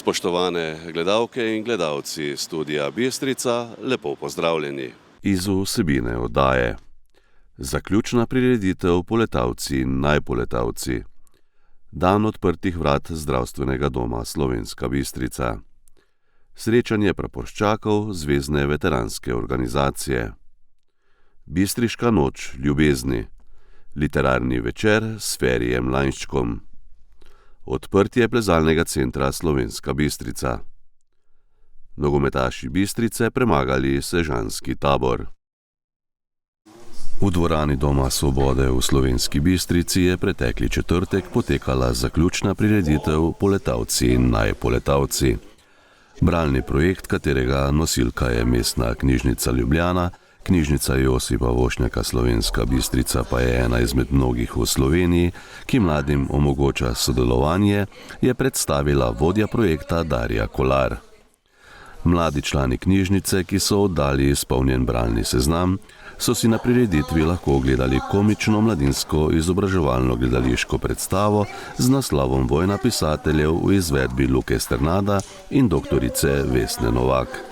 Spoštovane gledalke in gledalci Studia Bistrica, lepo pozdravljeni. Iz vsebine oddaje. Zaključna prireditev Poletavci in najpoletavci. Dan odprtih vrat Zdravstvenega doma Slovenska Bistrica. Srečanje praporščakov Zvezne veteranske organizacije. Bistriška noč ljubezni. Literarni večer s Ferijem Lainščkom. Odprtje plezalnega centra Slovenska Bistrica. Nogometaši Bistrice premagali sežanski Tabor. V dvorani Doma Svobode v Slovenski Bistrici je pretekli četrtek potekala zaključna prireditev Poletavci in najpoletavci. Bralni projekt, katerega nosilka je Mestna knjižnica Ljubljana, Knjižnica Josipa Vošnjaka Slovenska Bistrica pa je ena izmed mnogih v Sloveniji, ki mladim omogoča sodelovanje, je predstavila vodja projekta Darja Kolar. Mladi člani knjižnice, ki so oddali izpolnjen bralni seznam, so si na prireditvi lahko ogledali komično mladinsko izobraževalno gledališko predstavo z naslovom Vojna pisateljev v izvedbi Luke Sternada in doktorice Vesne Novak.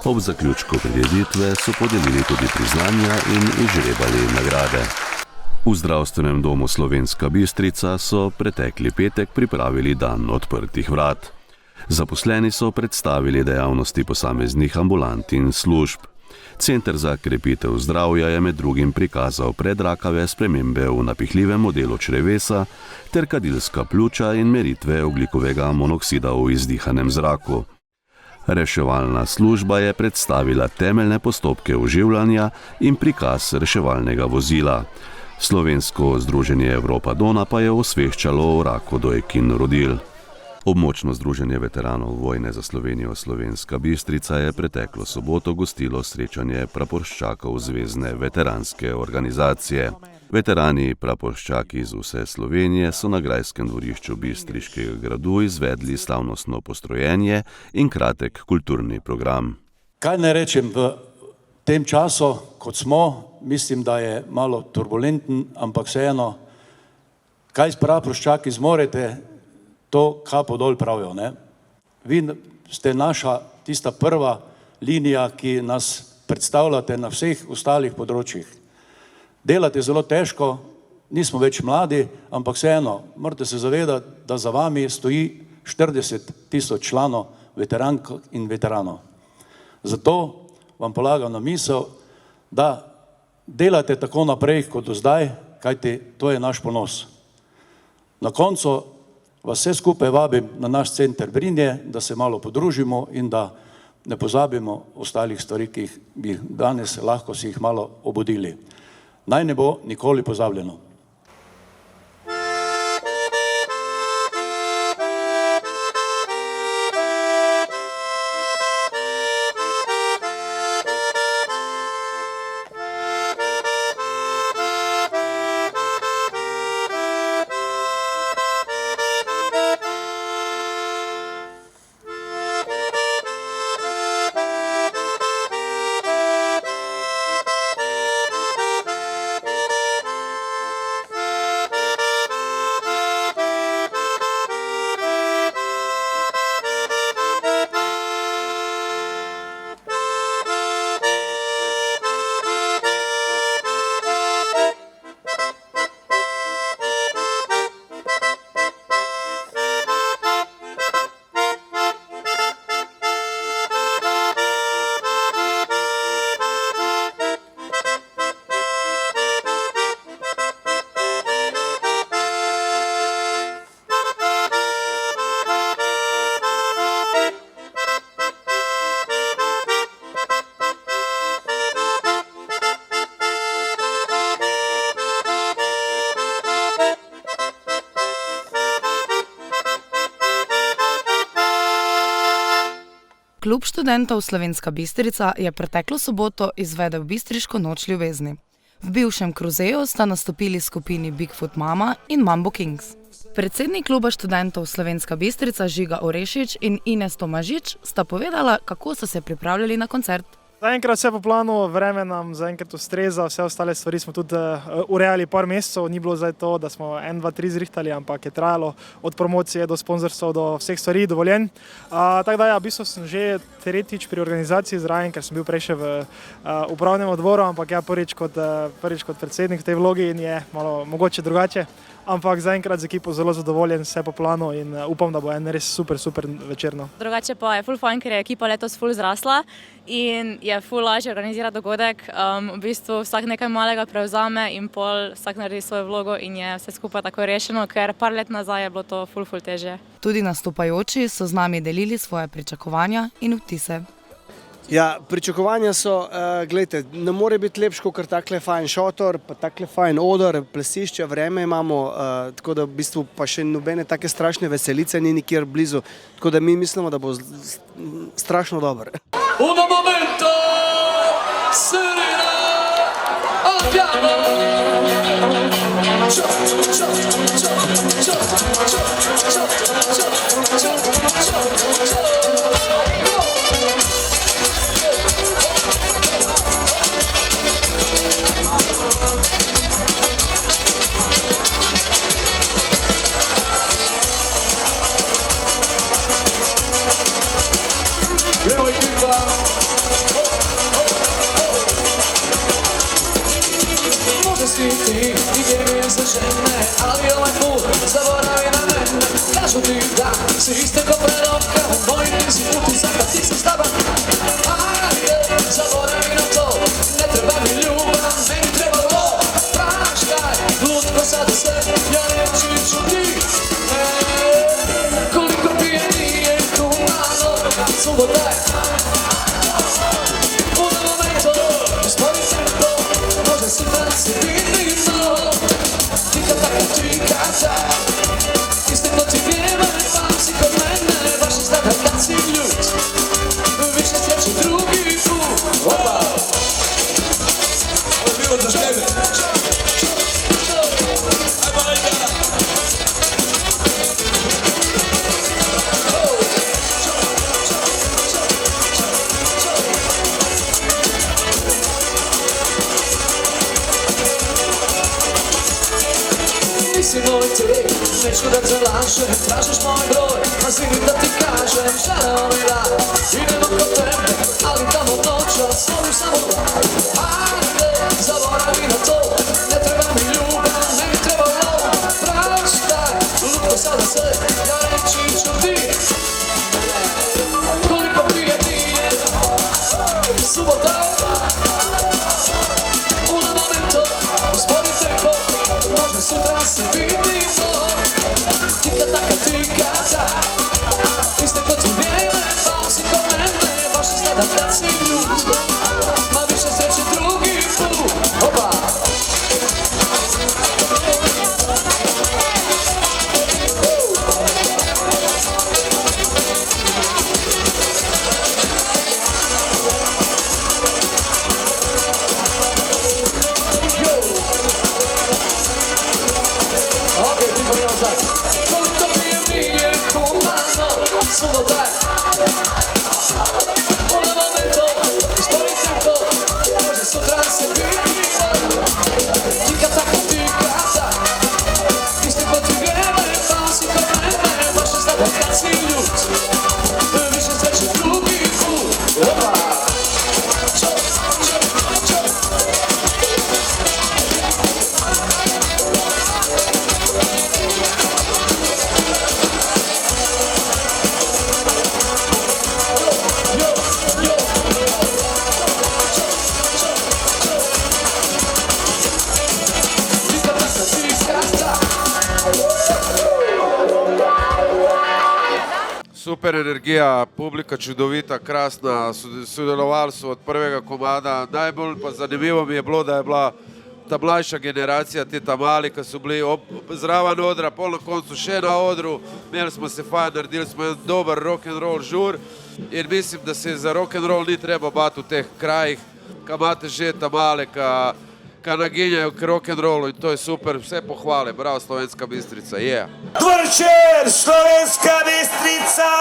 Ob zaključku prireditve so podelili tudi priznanja in izžrebali nagrade. V Zdravstvenem domu Slovenska Bistrica so pretekli petek pripravili dan odprtih vrat. Zaposleni so predstavili dejavnosti posameznih ambulant in služb. Center za krepitev zdravja je med drugim prikazal predrakave spremembe v napihljivem modelu črevesa ter kadilska pljuča in meritve ogljikovega monoksida v izdihanem zraku. Reševalna služba je predstavila temeljne postopke oživljanja in prikaz reševalnega vozila. Slovensko združenje Evropa Dona pa je osveščalo o raku dojk in rodil. Območno združenje veteranov vojne za Slovenijo Slovenska Bistrica je preteklo soboto gostilo srečanje praporščakov Zvezne veteranske organizacije. Veterani praporščaki iz vse Slovenije so na grajskem dvorišču Bistriškega gradu izvedli slavnostno postrojenje in kratek kulturni program. Kaj ne rečem, v tem času, kot smo, mislim, da je malo turbulenten, ampak vseeno, kaj praporščaki zmorete, to kapo dol pravijo, ne? Vi ste naša tista prva linija, ki nas predstavljate na vseh ostalih področjih. Delate zelo težko, nismo več mladi, ampak vseeno, morate se zavedati, da za vami stoji 40.000 članov veterank in veteranov. Zato vam polagam na misel, da delate tako naprej kot do zdaj, kajti to je naš ponos. Na koncu vas vse skupaj vabim na naš center Brinje, da se malo podružimo in da ne pozabimo ostalih stvari, ki bi danes lahko si jih malo obudili. Naj ne bo nikoli pozabljeno. Klub študentov Slovenska Bistrica je preteklo soboto izvedel Bistriško noč ljubezni. V bivšem Kruzeju sta nastopili skupini Bigfoot Mama in Mambo Kings. Predsednik kluba študentov Slovenska Bistrica Žiga Orešič in Ines Tomažič sta povedala, kako so se pripravljali na koncert. Zaenkrat vse po planu, vreme nam zaenkrat ustreza, vse ostale stvari smo tudi urejali par mesecev, ni bilo zdaj to, da smo 1, 2, 3 zrihtali, ampak je trajalo od promocije do sponzorstva do vseh stvari dovoljen. Tako da ja, v bistvu sem že tretjič pri organizaciji zraven, ker sem bil prej še v upravnem odboru, ampak ja, prvič kot predsednik v tej vlogi in je malo mogoče drugače. Ampak zaenkrat z ekipo zelo zadovoljen, vse po planu in upam, da bo en res super večerno. Drugače pa je ful fajn, ker je ekipa letos ful zrasla in je ful lažje organizirati dogodek. V bistvu vsak nekaj malega prevzame in pol vsak naredi svojo vlogo in je vse skupaj tako rešeno, ker par let nazaj je bilo to ful težje. Tudi nastopajoči so z nami delili svoje pričakovanja in vtise. Ja, pričakovanja so, gledajte, ne more biti lepš kot takle fajn šotor, pa takle fajn odor, plesišče, vreme imamo, tako da v bistvu pa še nobene take strašne veselice ni nikjer blizu, tako da mi mislimo, da bo strašno dobro. Uno momento, Serena, al piano. Ali ovaj put zaboravi na mene. Kažu ti da si iste ko pre roka, moj nisi utisak da ti si staban. Ajde, zaboravi na to, ne treba mi ljubav, meni treba lov. Praštaj, lutko sada se, ja reći ću ti. Koliko pije nije tu malo, subota je. Uno momento, uspori tempo, može sutra se vidi to. Isteklo ti vrijeme, pa si kod mene, baš izgleda kad si ljut. Više sreće drugi put. Opa! Ovo je bilo za tebe. Ajmo, ajde! Nisi moj ti, neću da te lažem, tražiš moj broj, a zini da ti kažem, želeo mi rad, idemo kod tebe, ali tamo noćas, volim samo rad. Ajde, zaboravi na to, ne treba mi ljubav, meni treba lov, praštaj, lutko sada se, ja reći ću ti. Koliko prije nije, subota je, uno momento, uspori tempo, može sutra se vidi to. Tika taka tika ta, isteklo ti vrijeme, pa si kod mene, baš izgleda kad si ljut. Ma više sreće drugi put, opa! Subota je. Uno momento, uspori tempo, može sutra se vidi. Tika taka tika ta, isteklo ti vrijeme, pa si kod mene, baš izgleda kad si ljut. Više sreće drugi put, opa! Super energija, publika čudovita, krasna, sodelovali su od prvega komada. Najbolj pa zanimivo mi je bilo, da je bila ta mlajša generacija, ti ta mali, ki so bili zraven odra, pol na koncu še na odru. Imeli smo se fajn, naredili smo en dober rock'n'roll žur in mislim, da se za rock'n'roll ni treba bati v teh krajih, ka imate že ta male, ka naginjajo k rock'n'rollu in to je super. Vse pohvale, bravo Slovenska Bistrica, je. Dvorčer, Slovenska Bistrica!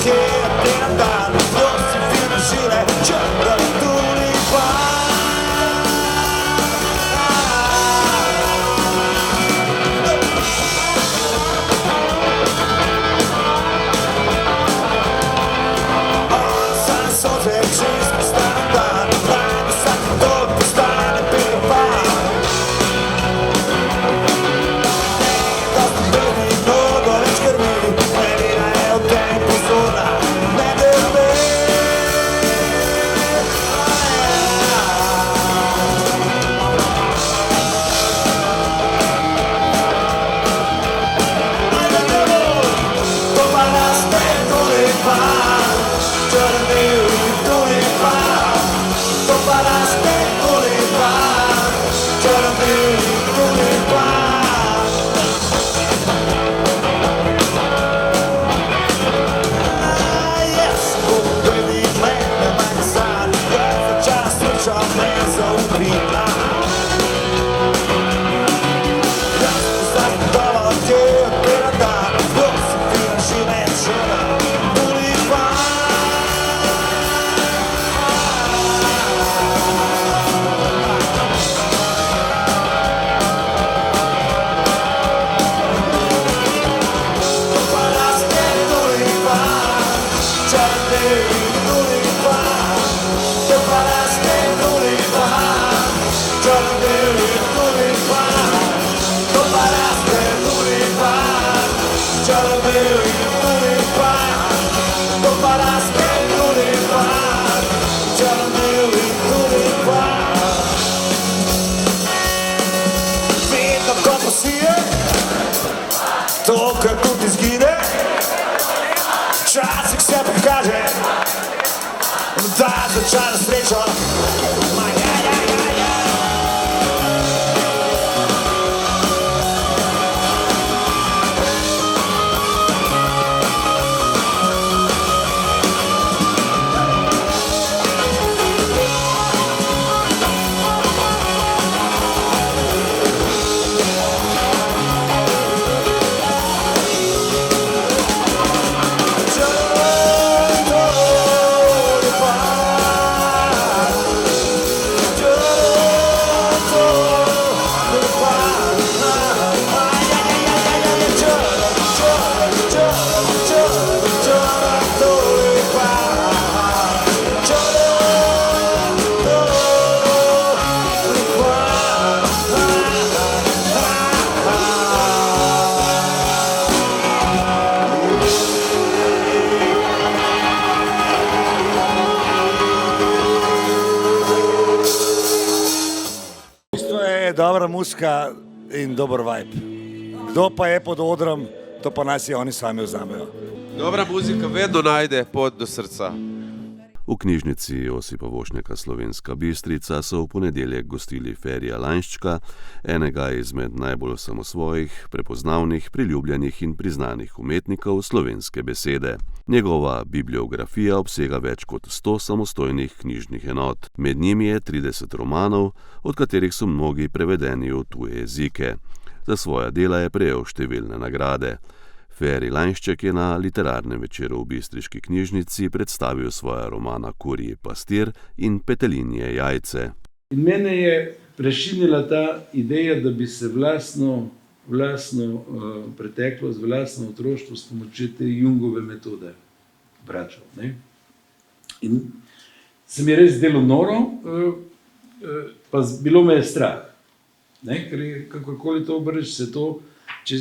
kje je ten dan, nosi fine žile, črn tulipan. To, kako ti zgine, včasih se pokaže, da začara srečo. Dobra muzika in dober vibe. Kdo pa je pod odrom, to pa naj si oni sami vzamejo. Dobra muzika vedno najde pot do srca. V knjižnici Josipa Vošnjaka Slovenska Bistrica so v ponedeljek gostili Ferija Lainščka, enega izmed najbolj samosvojih, prepoznavnih, priljubljenih in priznanih umetnikov slovenske besede. Njegova bibliografija obsega več kot 100 samostojnih knjižnih enot. Med njimi je 30 romanov, od katerih so mnogi prevedeni v tuje jezike. Za svoja dela je prejel številne nagrade. Feri Lainšček je na literarnem večeru v bistriški knjižnici predstavil svoja romana Kurji pastir in Petelinje jajce. In mene je prešinila ta ideja, da bi se vlastno preteklost, vlastno otroštvo s pomočjo te Jungove metode vračal. In se mi je res zdelo noro, pa bilo me je strah. Ker je, kakorkoli to obrneš, se to, če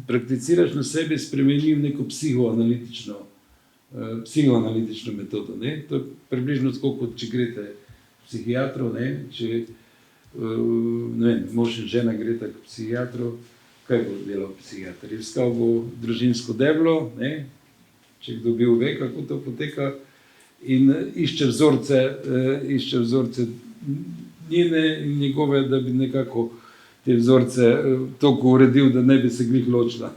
prakticiraš na sebi, spremeni v neko psihoanalitično metodo. To je približno tako, kot če greste psihiatrov, če mož in žena gresta k psihiatru, kaj bo delal psihiatr? Iskal bo družinsko deblo, če kdo bil ve, kako to poteka, in išče vzorce njene in njegove, da bi nekako te vzorce toliko uredil, da ne bi se glih ločila,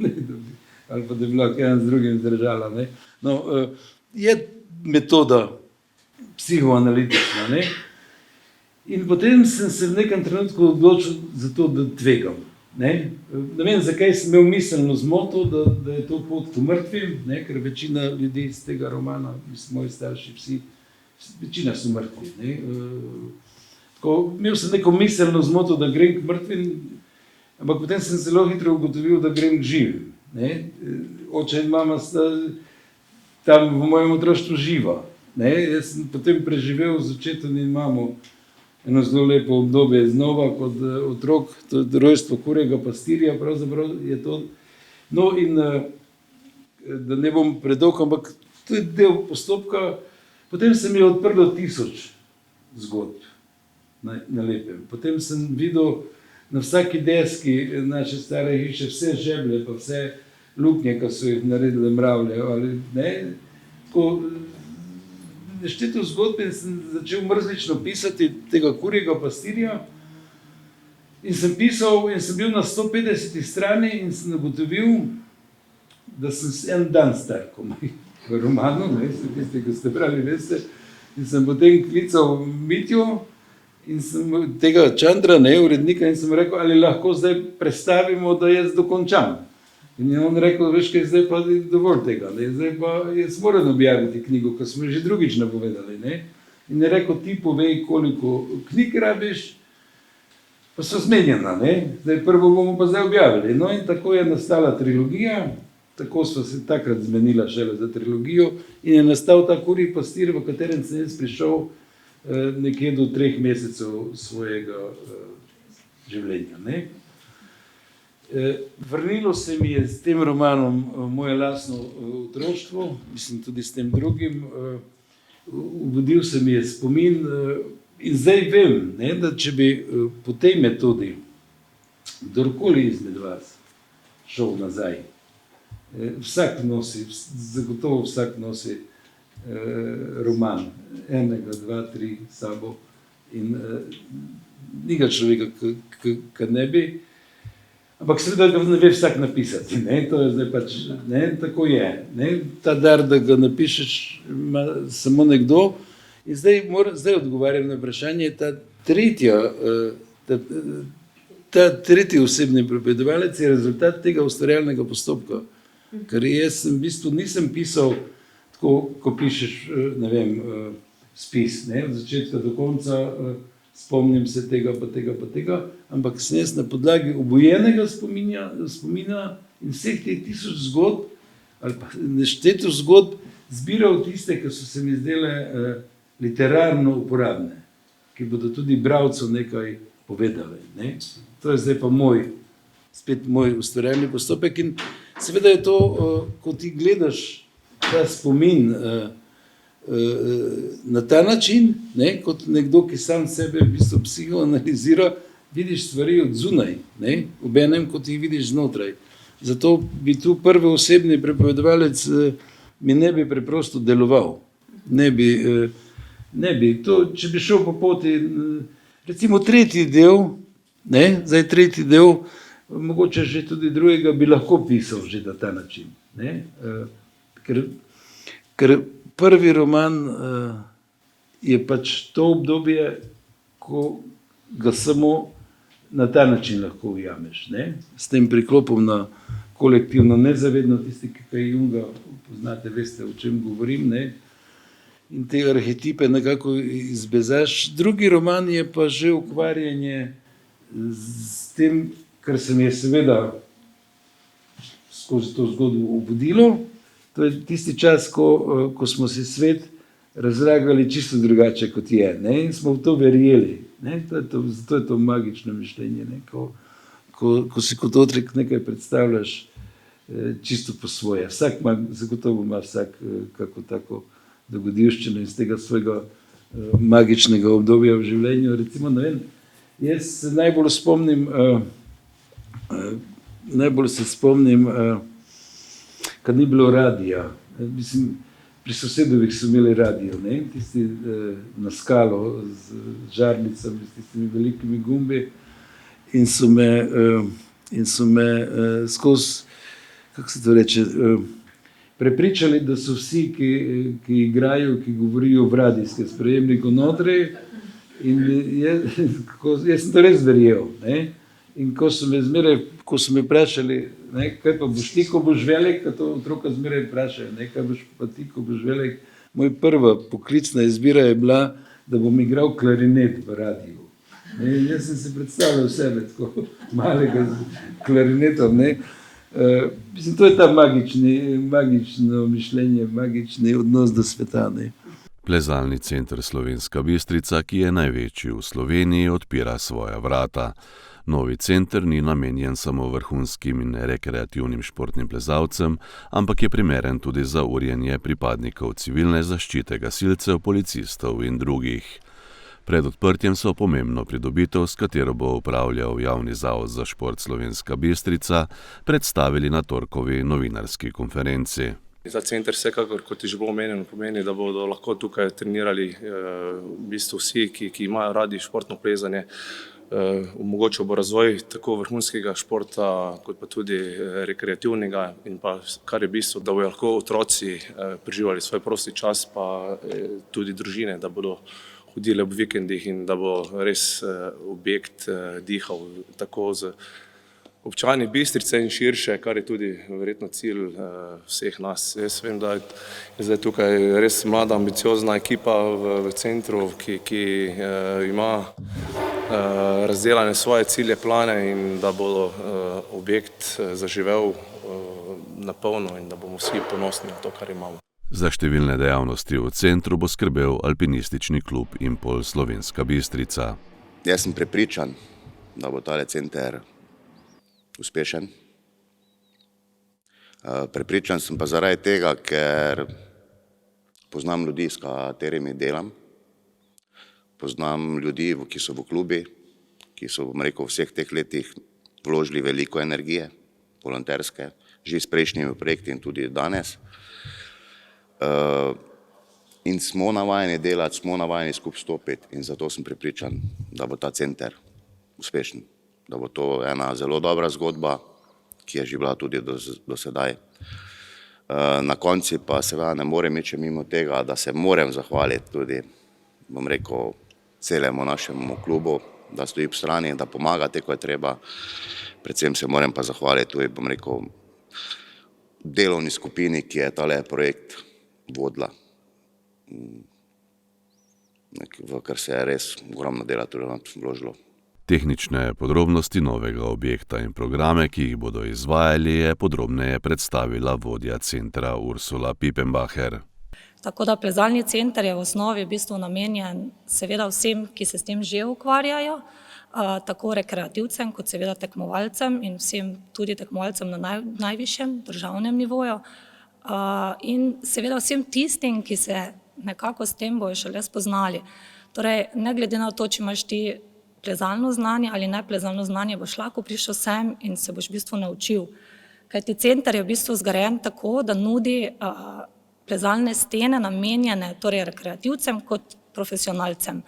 ali pa da bi lahko ena z drugim zdržala. Je metoda psihoanalitična. In potem sem se v nekem trenutku odločil za to, da tvegam. Ne vem, zakaj sem imel miselno zmoto, da je to pot k mrtvim, ne, ker večina ljudi iz tega romana, moji starši vsi, večina so mrtvi. Ne. Imel sem neko miselno zmoto, da grem k mrtvim, ampak potem sem zelo hitro ugotovil, da grem k živim. Ne. Oče in mama sta tam v mojem otroštvu živa. Ne. Jaz sem potem preživel z očetom in mamo eno zelo lepo obdobje znova kot otrok, to je rojstvo kurjega pastirja, pravzaprav je to. No in da ne bom predolg, ampak to je del postopka. Potem se mi je odprlo 1000 zgodb na lepem. Potem sem videl na vsaki deski naše stare hiše vse žeblje, pa vse luknje, ki so jih naredile mravlje. Ali, ne? Tako, nešteto zgodbe in sem začel mrzlično pisati tega kurjega pastirja in sem pisal in sem bil na 150 strani in sem ugotovil, da sem en dan star komaj v romanu, tisti, ki ste brali, veste, in sem potem klical Mitjo in sem tega Čandra, urednika, in sem rekel, ali lahko zdaj predstavimo, da jaz dokončam. In je on rekel, veš kaj, zdaj pa je dovolj tega, ne? Zdaj pa jaz moram objaviti knjigo, ko smo že drugič napovedali. Ne? In je rekel, ti povej, koliko knjig rabiš, pa so zmenjena, ne? Zdaj prvo bomo pa zdaj objavili. No in tako je nastala trilogija, tako smo se takrat zmenila šele za trilogijo in je nastal ta kurji pastir, v katerem sem jaz prišel nekje do 3 mesecev svojega življenja. Ne? Vrnilo se mi je s tem romanom moje lastno otroštvo, mislim tudi s tem drugim, ubudil se mi je spomin in zdaj vem, ne, da če bi po tej metodi kdorkoli izmed vas šel nazaj, vsak nosi, zagotovo vsak nosi roman, 1, 2, 3 sabo in niga človeka, ki ne bi. Ampak seveda ga ne ve vsak napisati, ne? To je zdaj pač, ne? Tako je. Ne? Ta dar, da ga napišeš, ima samo nekdo. In zdaj odgovarjam na vprašanje, ta tretji osebni pripovedovalec je rezultat tega ustvarjalnega postopka. Ker jaz sem v bistvu nisem pisal tako, ko pišeš, ne vem, spis, ne? Od začetka do konca, spomnim se tega pa tega, ampak sem jaz na podlagi obojenega spomina in vseh teh 1000 zgodb ali pa nešteto zgodb zbiral tiste, ki so se mi zdele literarno uporabne, ki bodo tudi bralcu nekaj povedali. Ne? To je zdaj pa spet moj ustvarjalni postopek in seveda je to, ko ti gledaš ta spomin na ta način, ne, kot nekdo, ki sam sebe v bistvu psihoanalizira, vidiš stvari od zunaj, ne, obenem, kot jih vidiš znotraj. Zato bi tu prvi osebni pripovedovalec mi ne bi preprosto deloval. Ne bi. To, če bi šel po poti, recimo tretji del, mogoče že tudi drugega bi lahko pisal že na ta način. Ne, ker prvi roman je pač to obdobje, ko ga samo na ta način lahko ujameš. Ne? S tem priklopom na kolektivno nezavedno, tisti, ki kaj Junga poznate, veste, o čem govorim, ne? In te arhetipe nekako izbezaš. Drugi roman je pa že ukvarjanje s tem, kar se mi je seveda skozi to zgodbo obudilo. To je tisti čas, ko smo si svet razlagali čisto drugače, kot je. Ne? In smo v to verjeli. Ne? Zato je to magično mišljenje. Ne? Ko si kot otrok nekaj predstavljaš čisto po svoje. Zagotovo ima vsak kako tako dogodivščino iz tega svojega magičnega obdobja v življenju. Recimo, ne vem, jaz se najbolj spomnim, kad ni bilo radija. Mislim, pri sosedovih so imeli radio, ne? Tisti na skalo z žarnicami, s tistimi velikimi gumbi in so me skozi, kako se to reče, prepričali, da so vsi, ki igrajo, ki govorijo v radijskem sprejemniku notri in jaz sem to res verjel, ne? In ko so me vprašali, ne, kaj pa boš ti, ko boš velik, ko to otroka zmeraj vprašajo, ne, kaj boš pa ti, ko boš velik. Moja prva poklicna izbira je bila, da bom igral klarinet v radiju. Ne, in jaz sem se predstavljal sebe tako malega z klarinetom. Ne. Mislim, to je ta magično mišljenje, magični odnos do sveta. Ne. Plezalni center Slovenska Bistrica, ki je največji v Sloveniji, odpira svoja vrata. Novi center ni namenjen samo vrhunskim in rekreativnim športnim plezalcem, ampak je primeren tudi za urjenje pripadnikov civilne zaščite, gasilcev, policistov in drugih. Pred odprtjem so pomembno pridobitev, s katero bo upravljal Javni zavod za šport Slovenska Bistrica, predstavili na torkovi novinarski konferenci. Ta center vsekakor, kot je že bilo omenjeno, pomeni, da bodo lahko tukaj trenirali v bistvu vsi, ki imajo radi športno plezanje. Omogočil bo razvoj tako vrhunskega športa, kot pa tudi rekreativnega in pa kar je bistvo, da bodo lahko otroci preživljali svoj prosti čas, pa tudi družine, da bodo hodili ob vikendih in da bo res objekt dihal tako z občani Bistrice in širše, kar je tudi verjetno cilj vseh nas. Jaz vem, da je zdaj tukaj res mlada, ambiciozna ekipa v centru, ki ima razdelane svoje cilje, plane in da bo objekt zaživel na polno in da bomo vsi ponosni na to, kar imamo. Za številne dejavnosti v centru bo skrbel alpinistični klub Impol Slovenska Bistrica. Jaz sem prepričan, da bo tale center uspešen. Prepričan sem pa zaradi tega, ker poznam ljudi, s katerimi delam. Poznam ljudi, ki so v klubi, ki so, bom rekel, v vseh teh letih vložili veliko energije, volonterske, že s prejšnjimi projekti in tudi danes. In smo navajeni delati, smo navajeni skupaj stopiti in zato sem prepričan, da bo ta center uspešen, da bo to ena zelo dobra zgodba, ki je že bila tudi do sedaj. Na konci pa seveda ne morem iti mimo tega, da se moram zahvaliti tudi, bom rekel, celemu našemu klubu, da stoji ob strani, da pomagate, ko je treba. Predvsem se moram pa zahvaliti tudi, bom rekel, delovni skupini, ki je tale projekt vodila, v kar se je res ogromno dela tudi vložilo. Tehnične podrobnosti novega objekta in programe, ki jih bodo izvajali, je podrobneje predstavila vodja centra Ursula Pipenbacher. Tako da plezalni center je v osnovi v bistvu namenjen seveda vsem, ki se s tem že ukvarjajo, tako rekreativcem kot seveda tekmovalcem in vsem tudi tekmovalcem na najvišjem državnem nivoju. In seveda vsem tistim, ki se nekako s tem bojo šele spoznali. Torej, ne glede na to, če imaš ti plezalno znanje ali ne plezalno znanje, boš lahko prišel sem in se boš v bistvu naučil. Kajti center je v bistvu zgrajen tako, da nudi plezalne stene namenjene torej rekreativcem kot profesionalcem.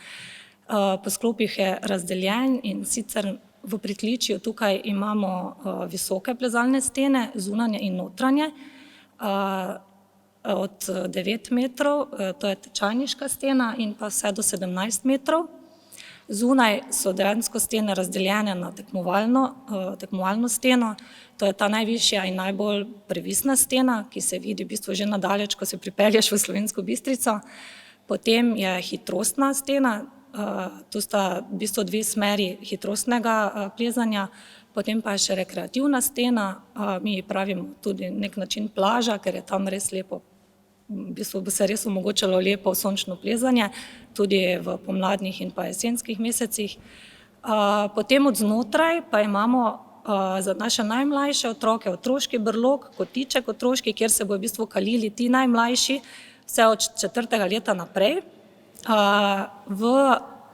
Po sklopih je razdeljen in sicer v pritličju tukaj imamo visoke plezalne stene, zunanje in notranje, od 9 metrov, to je tečajniška stena in pa vse do 17 metrov. Zunaj so dejansko stene razdeljene na tekmovalno steno, to je ta najvišja in najbolj previsna stena, ki se vidi v bistvu že nadaleč, ko se pripelješ v Slovensko Bistrico. Potem je hitrostna stena, tu sta v bistvu dve smeri hitrostnega plezanja, potem pa je še rekreativna stena, mi pravimo tudi nek način plaža, ker je tam res lepo. V bistvu bi se res omogočalo lepo sončno plezanje, tudi v pomladnih in pa jesenskih mesecih. Potem od znotraj pa imamo za naše najmlajše otroke otroški brlog, kotiček otroški, kjer se bojo v bistvu kalili ti najmlajši, vse od 4. leta naprej. V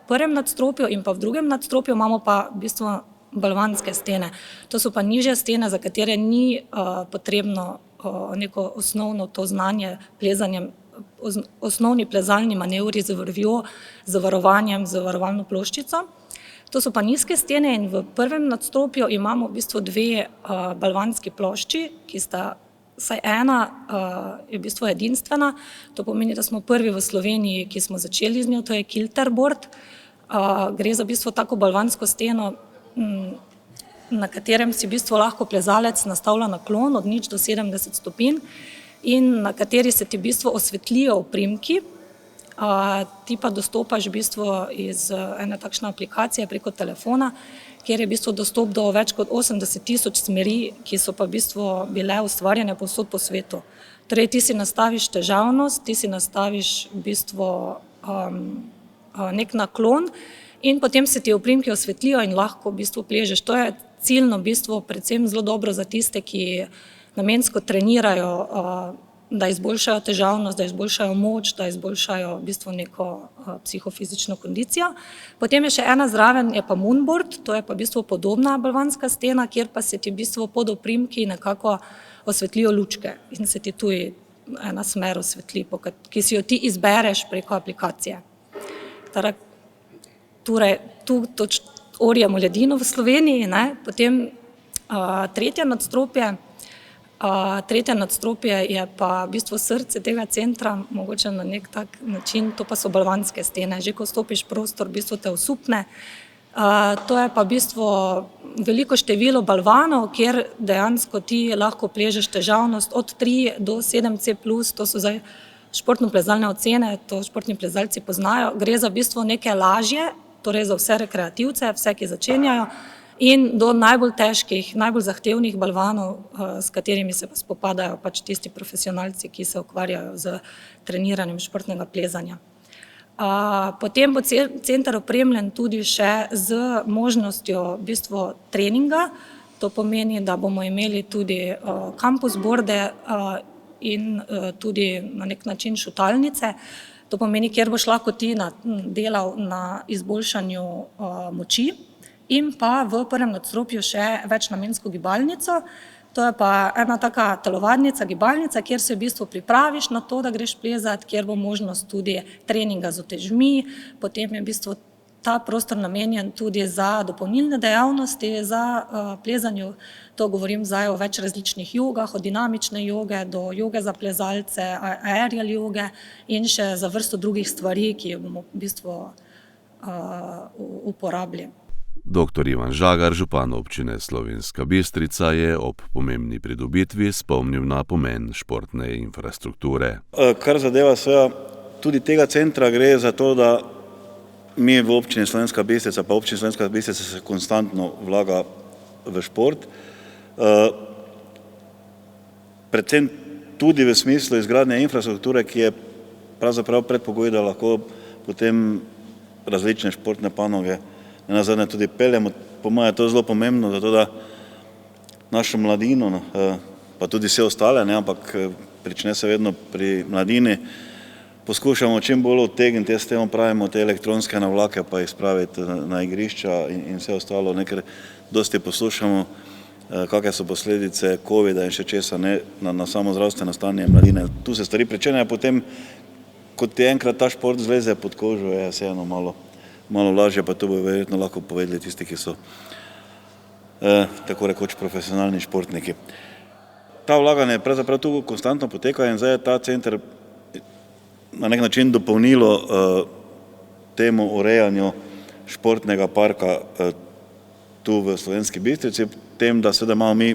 prvem nadstropju in pa v drugem nadstropju imamo pa v bistvu balvanske stene. To so pa nižje stene, za katere ni potrebno neko osnovno to znanje plezanjem, osnovni plezalni manevri z vrvjo, z varovanjem, z varovalno ploščico. To so pa nizke stene in v prvem nadstropju imamo v bistvu dve balvanski plošči, ki sta, vsaj ena je v bistvu edinstvena. To pomeni, da smo prvi v Sloveniji, ki smo začeli z njo, to je kilterboard. Gre za v bistvu tako balvansko steno, na katerem si v bistvu lahko plezalec nastavlja naklon od 0 do 70 stopinj in na kateri se ti v bistvu osvetlijo oprimki. Ti pa dostopaš v bistvu iz ene takšne aplikacije preko telefona, kjer je v bistvu dostop do več kot 80.000 smeri, ki so pa v bistvu bile ustvarjene povsod po svetu. Torej, ti si nastaviš težavnost, ti si nastaviš v bistvu nek naklon in potem se ti oprimki osvetlijo in lahko v bistvu pležeš. To je ciljno v bistvu predvsem zelo dobro za tiste, ki namensko trenirajo, da izboljšajo težavnost, da izboljšajo moč, da izboljšajo v bistvu neko psihofizično kondicijo. Potem je še ena zraven, je pa moonboard, to je pa v bistvu podobna balvanska stena, kjer pa se ti v bistvu pod oprimki nekako osvetlijo lučke in se ti tudi ena smer osvetli, ki si jo ti izbereš preko aplikacije. Torej, tu orjemo ledino v Sloveniji, potem tretje nadstropje je pa v bistvu srce tega centra, mogoče na nek tak način, to pa so balvanske stene. Že ko stopiš prostor, v bistvu te osupne. To je pa v bistvu veliko število balvanov, kjer dejansko ti lahko pležeš težavnost od 3 do 7C+, to so zdaj športno-plezalne ocene, to športni plezalci poznajo. Gre za v bistvu neke lažje, torej za vse rekreativce, vse, ki začenjajo, in do najbolj težkih, najbolj zahtevnih balvanov, s katerimi se pa spopadajo pač tisti profesionalci, ki se ukvarjajo z treniranjem športnega plezanja. Potem bo center opremljen tudi še z možnostjo v bistvu treninga, to pomeni, da bomo imeli tudi campus boarde in tudi na nek način šutalnice, to pomeni, kjer boš lahko ti delal na izboljšanju moči. In pa v prvem nadstropju še večnamensko gibalnico, to je pa ena taka telovadnica, gibalnica, kjer se v bistvu pripraviš na to, da greš plezat, kjer bo možnost tudi treninga z utežmi, potem je v bistvu ta prostor namenjen tudi za dopolnilne dejavnosti, za plezanju, to govorim zdaj o več različnih jogah, od dinamične joge do joge za plezalce, aerial joge in še za vrsto drugih stvari, ki jo bomo v bistvu uporabili. Dr. Ivan Žagar, župan občine Slovenska Bistrica, je ob pomembni pridobitvi spomnil na pomen športne infrastrukture. Kar zadeva seveda tudi tega centra, gre za to, da mi v občini Slovenska Bistrica, pa občini Slovenska Bistrica se konstantno vlaga v šport. Predvsem tudi v smislu izgradnje infrastrukture, ki je pravzaprav predpogoj, da lahko potem različne športne panoge nenazadnje tudi peljemo. Po mojem je to zelo pomembno, zato da našo mladino, pa tudi vse ostale, ampak prične se vedno pri mladini, poskušamo čim bolj odtegniti, s tem pravimo te elektronske navlake, pa jih spraviti na igrišča in vse ostalo, ker dosti poslušamo, kakve so posledice covida in še česa na samo zdravstveno stanje mladine. Tu se stvari pričenjajo, potem, ko ti enkrat ta šport zleze pod kožo, je vseeno malo lažje, pa to bo verjetno lahko povedali tisti, ki so tako rekoč profesionalni športniki. Ta vlaganje pravzaprav tu konstantno poteka in zdaj je ta center na nek način dopolnilo temu urejanju športnega parka tu v Slovenski Bistrici, tem, da seveda imamo mi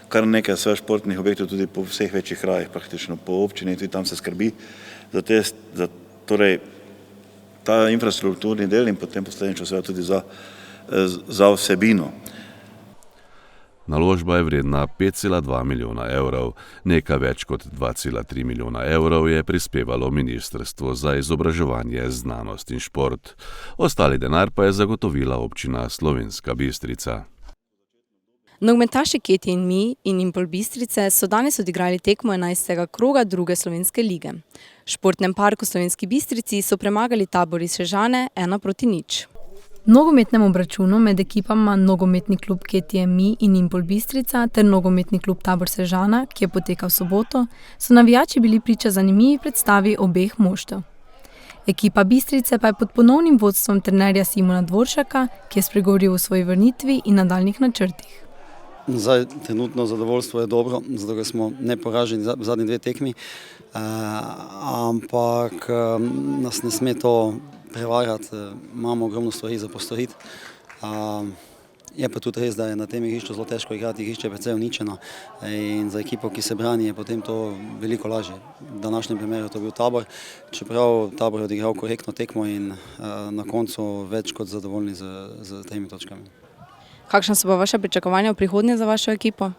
kar nekaj športnih objektov tudi po vseh večjih krajih, praktično po občini, tudi tam se skrbi za ta infrastrukturni del in potem posledično seveda tudi za vsebino. Naložba je vredna 5,2 milijona evrov, nekaj več kot 2,3 milijona evrov je prispevalo Ministrstvo za izobraževanje, znanost in šport. Ostali denar pa je zagotovila občina Slovenska Bistrica. Nogometaši Keti in Mi in Impol Bistrice so danes odigrali tekmo 11. kroga druge slovenske lige. V športnem parku Slovenski Bistrici so premagali Tabor iz Sežane 1-0. V nogometnem obračunu med ekipama nogometni klub Keti in Mi in Impol Bistrica ter nogometni klub Tabor Sežana, ki je potekal v soboto, so navijači bili priča zanimivi predstavi obeh moštev. Ekipa Bistrice pa je pod ponovnim vodstvom trenerja Simona Dvoršaka, ki je spregovoril o svoji vrnitvi in nadaljnjih načrtih. Zdaj, trenutno zadovoljstvo je dobro, zato ker smo neporaženi v zadnji 2 tekmi, ampak nas ne sme to prevarati, imamo ogromno stvari za postoriti. Je pa tudi res, da je na tem igrišču zelo težko igrati, igrišče je precej uničeno in za ekipo, ki se brani, je potem to veliko lažje. V današnjem primeru to je bil Tabor, čeprav Tabor je odigral korektno tekmo in na koncu več kot zadovoljni z 3 točkami. Kakšna so pa vaša pričakovanja v prihodnje za vašo ekipo?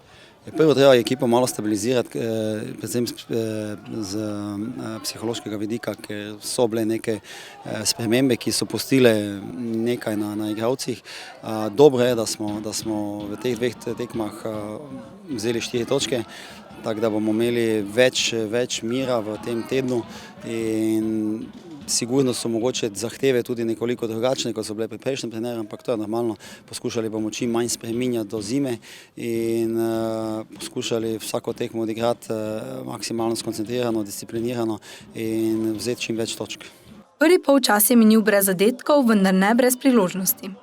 Prvo treba ekipo malo stabilizirati, predvsem z psihološkega vidika, ker so bile neke spremembe, ki so pustile nekaj na igralcih. Dobro je, da smo v teh 2 tekmah vzeli 4 točke, tako da bomo imeli več mira v tem tednu in sigurno so mogoče zahteve tudi nekoliko drugačne, kot so bile pri prejšnjem trenerju, ampak to je normalno. Poskušali bomo čim manj spreminjati do zime in poskušali vsako tekmo odigrati maksimalno skoncentrirano, disciplinirano in vzeti čim več točk. Prvi polčas je minil brez zadetkov, vendar ne brez priložnosti.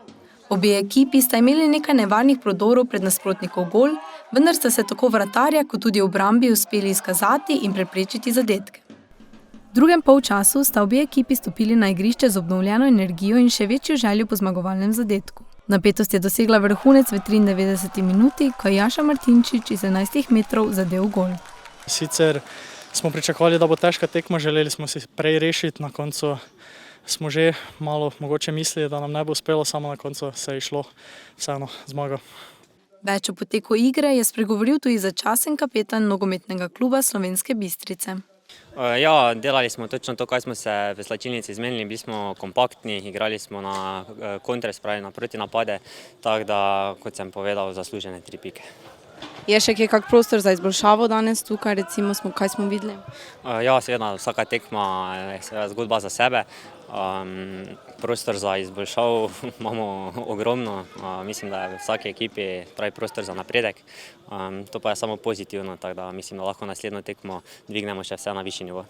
Obe ekipi sta imeli nekaj nevarnih prodorov pred nasprotnikov gol, vendar sta se tako vratarja kot tudi obrambi uspeli izkazati in preprečiti zadetke. V drugem polčasu sta obe ekipi stopili na igrišče z obnovljeno energijo in še večjo željo po zmagovalnem zadetku. Napetost je dosegla vrhunec v 93. minuti, ko je Jaša Martinčič iz 11 metrov zadel gol. Sicer smo pričakovali, da bo težka tekma, želeli smo si prej rešiti, na koncu smo že malo mogoče mislili, da nam ne bo uspelo, samo na koncu se je išlo vseeno zmago. Več o poteku igre je spregovoril tudi začasen kapetan nogometnega kluba Slovenske Bistrice. Ja, delali smo točno to, kaj smo se v slačilnici zmenili, bili smo kompaktni, igrali smo na kontre, spravi na protinapade, tako da, kot sem povedal, zaslužene 3 pike. Je še kak prostor za izboljšavo danes tukaj, recimo, kaj smo videli? Ja, seveda, vsaka tekma je zgodba za sebe. Prostor za izboljšavo imamo ogromno, mislim, da je v vsaki ekipi pravi prostor za napredek. To pa je samo pozitivno, tako da mislim, da lahko naslednjo tekmo dvignemo še vse na višji nivo.